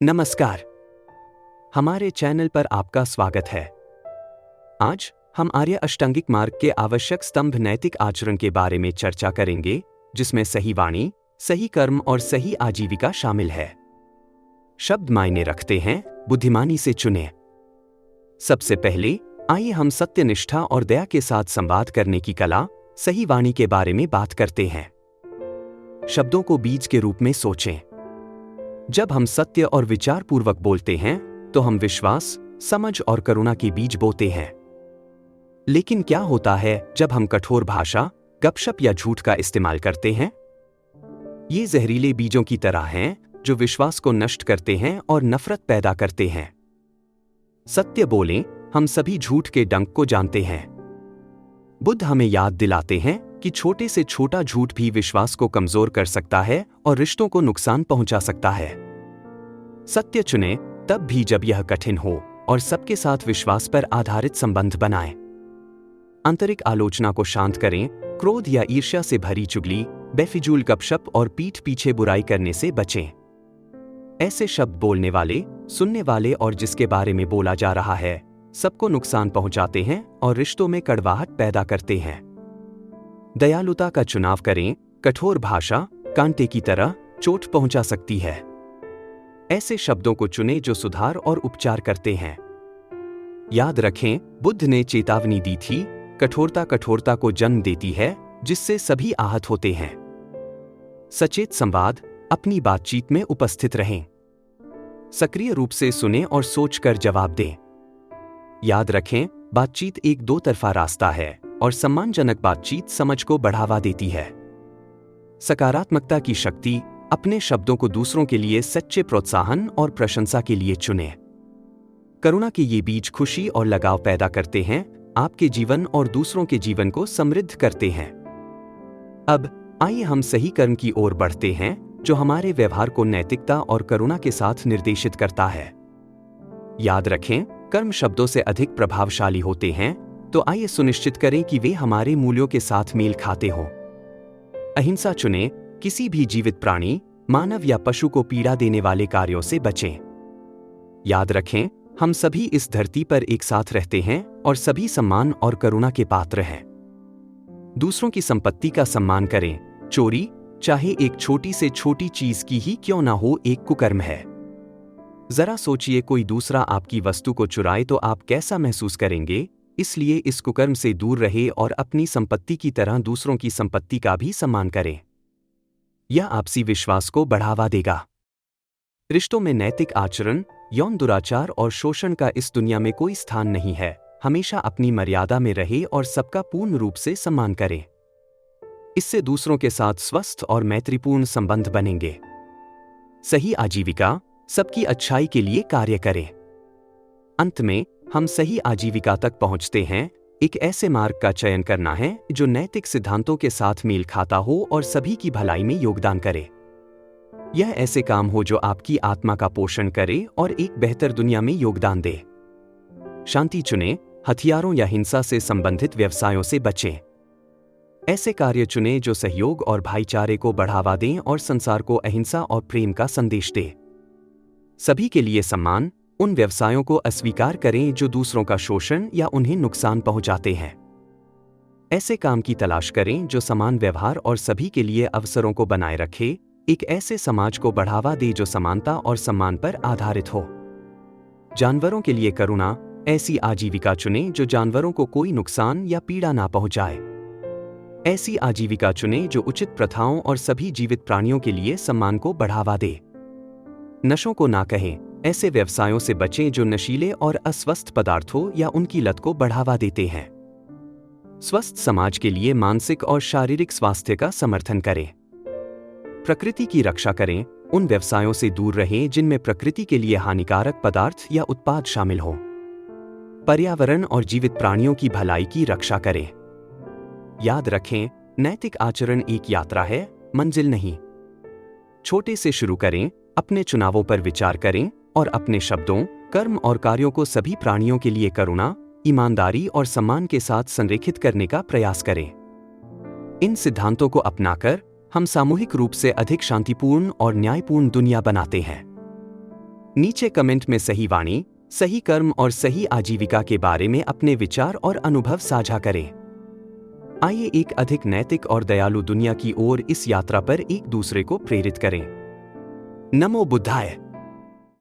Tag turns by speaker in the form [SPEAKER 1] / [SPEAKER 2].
[SPEAKER 1] नमस्कार। हमारे चैनल पर आपका स्वागत है। आज हम आर्य अष्टांगिक मार्ग के आवश्यक स्तंभ नैतिक आचरण के बारे में चर्चा करेंगे, जिसमें सही वाणी, सही कर्म और सही आजीविका शामिल है। शब्द मायने रखते हैं, बुद्धिमानी से चुनें। सबसे पहले आइए हम सत्यनिष्ठा और दया के साथ संवाद करने की कला, सही वाणी के बारे में बात करते हैं। शब्दों को बीज के रूप में सोचें। जब हम सत्य और विचारपूर्वक बोलते हैं तो हम विश्वास, समझ और करुणा के बीज बोते हैं। लेकिन क्या होता है जब हम कठोर भाषा, गपशप या झूठ का इस्तेमाल करते हैं? ये जहरीले बीजों की तरह हैं जो विश्वास को नष्ट करते हैं और नफरत पैदा करते हैं। सत्य बोलें, हम सभी झूठ के डंक को जानते हैं। बुद्ध हमें याद दिलाते हैं कि छोटे से छोटा झूठ भी विश्वास को कमजोर कर सकता है और रिश्तों को नुकसान पहुंचा सकता है। सत्य चुनें तब भी जब यह कठिन हो और सबके साथ विश्वास पर आधारित संबंध बनाएं। आंतरिक आलोचना को शांत करें, क्रोध या ईर्ष्या से भरी चुगली, बेफिजूल गपशप और पीठ पीछे बुराई करने से बचें। ऐसे शब्द बोलने वाले, सुनने वाले और जिसके बारे में बोला जा रहा है, सबको नुकसान पहुंचाते हैं और रिश्तों में कड़वाहट पैदा करते हैं। दयालुता का चुनाव करें, कठोर भाषा कांटे की तरह चोट पहुंचा सकती है। ऐसे शब्दों को चुनें जो सुधार और उपचार करते हैं। याद रखें, बुद्ध ने चेतावनी दी थी, कठोरता कठोरता को जन्म देती है, जिससे सभी आहत होते हैं। सचेत संवाद, अपनी बातचीत में उपस्थित रहें। सक्रिय रूप से सुनें और सोचकर जवाब दें। याद रखें, बातचीत एक दो तरफा रास्ता है और सम्मानजनक बातचीत समझ को बढ़ावा देती है। सकारात्मकता की शक्ति, अपने शब्दों को दूसरों के लिए सच्चे प्रोत्साहन और प्रशंसा के लिए चुनें। करुणा के ये बीज खुशी और लगाव पैदा करते हैं, आपके जीवन और दूसरों के जीवन को समृद्ध करते हैं। अब आइए हम सही कर्म की ओर बढ़ते हैं, जो हमारे व्यवहार को नैतिकता और करुणा के साथ निर्देशित करता है। याद रखें, कर्म शब्दों से अधिक प्रभावशाली होते हैं, तो आइए सुनिश्चित करें कि वे हमारे मूल्यों के साथ मेल खाते हों। अहिंसा चुनें, किसी भी जीवित प्राणी, मानव या पशु को पीड़ा देने वाले कार्यों से बचें। याद रखें, हम सभी इस धरती पर एक साथ रहते हैं और सभी सम्मान और करुणा के पात्र हैं। दूसरों की संपत्ति का सम्मान करें। चोरी, चाहे एक छोटी से छोटी चीज की ही क्यों ना हो, एक कुकर्म है। जरा सोचिए, कोई दूसरा आपकी वस्तु को चुराए तो आप कैसा महसूस करेंगे? इसलिए इस कुकर्म से दूर रहे और अपनी संपत्ति की तरह दूसरों की संपत्ति का भी सम्मान करें। यह आपसी विश्वास को बढ़ावा देगा। रिश्तों में नैतिक आचरण, यौन दुराचार और शोषण का इस दुनिया में कोई स्थान नहीं है। हमेशा अपनी मर्यादा में रहे और सबका पूर्ण रूप से सम्मान करें। इससे दूसरों के साथ स्वस्थ और मैत्रीपूर्ण संबंध बनेंगे। सही आजीविका, सबकी अच्छाई के लिए कार्य करें। अंत में हम सही आजीविका तक पहुंचते हैं, एक ऐसे मार्ग का चयन करना है जो नैतिक सिद्धांतों के साथ मेल खाता हो और सभी की भलाई में योगदान करे। यह ऐसे काम हो जो आपकी आत्मा का पोषण करे और एक बेहतर दुनिया में योगदान दे। शांति चुनें, हथियारों या हिंसा से संबंधित व्यवसायों से बचें। ऐसे कार्य चुनें जो सहयोग और भाईचारे को बढ़ावा दें और संसार को अहिंसा और प्रेम का संदेश दें। सभी के लिए सम्मान, उन व्यवसायों को अस्वीकार करें जो दूसरों का शोषण या उन्हें नुकसान पहुंचाते हैं। ऐसे काम की तलाश करें जो समान व्यवहार और सभी के लिए अवसरों को बनाए रखे, एक ऐसे समाज को बढ़ावा दे जो समानता और सम्मान पर आधारित हो। जानवरों के लिए करुणा, ऐसी आजीविका चुनें जो जानवरों को कोई नुकसान या पीड़ा ना पहुंचाए। ऐसी आजीविका चुनें जो उचित प्रथाओं और सभी जीवित प्राणियों के लिए सम्मान को बढ़ावा दे। नशों को ना कहें, ऐसे व्यवसायों से बचें जो नशीले और अस्वस्थ पदार्थों या उनकी लत को बढ़ावा देते हैं। स्वस्थ समाज के लिए मानसिक और शारीरिक स्वास्थ्य का समर्थन करें। प्रकृति की रक्षा करें, उन व्यवसायों से दूर रहें जिनमें प्रकृति के लिए हानिकारक पदार्थ या उत्पाद शामिल हों। पर्यावरण और जीवित प्राणियों की भलाई की रक्षा करें। याद रखें, नैतिक आचरण एक यात्रा है, मंजिल नहीं। छोटे से शुरू करें, अपने चुनावों पर विचार करें और अपने शब्दों, कर्म और कार्यों को सभी प्राणियों के लिए करुणा, ईमानदारी और सम्मान के साथ संरेखित करने का प्रयास करें। इन सिद्धांतों को अपनाकर हम सामूहिक रूप से अधिक शांतिपूर्ण और न्यायपूर्ण दुनिया बनाते हैं। नीचे कमेंट में सही वाणी, सही कर्म और सही आजीविका के बारे में अपने विचार और अनुभव साझा करें। आइए एक अधिक नैतिक और दयालु दुनिया की ओर इस यात्रा पर एक दूसरे को प्रेरित करें। नमो बुद्धाय।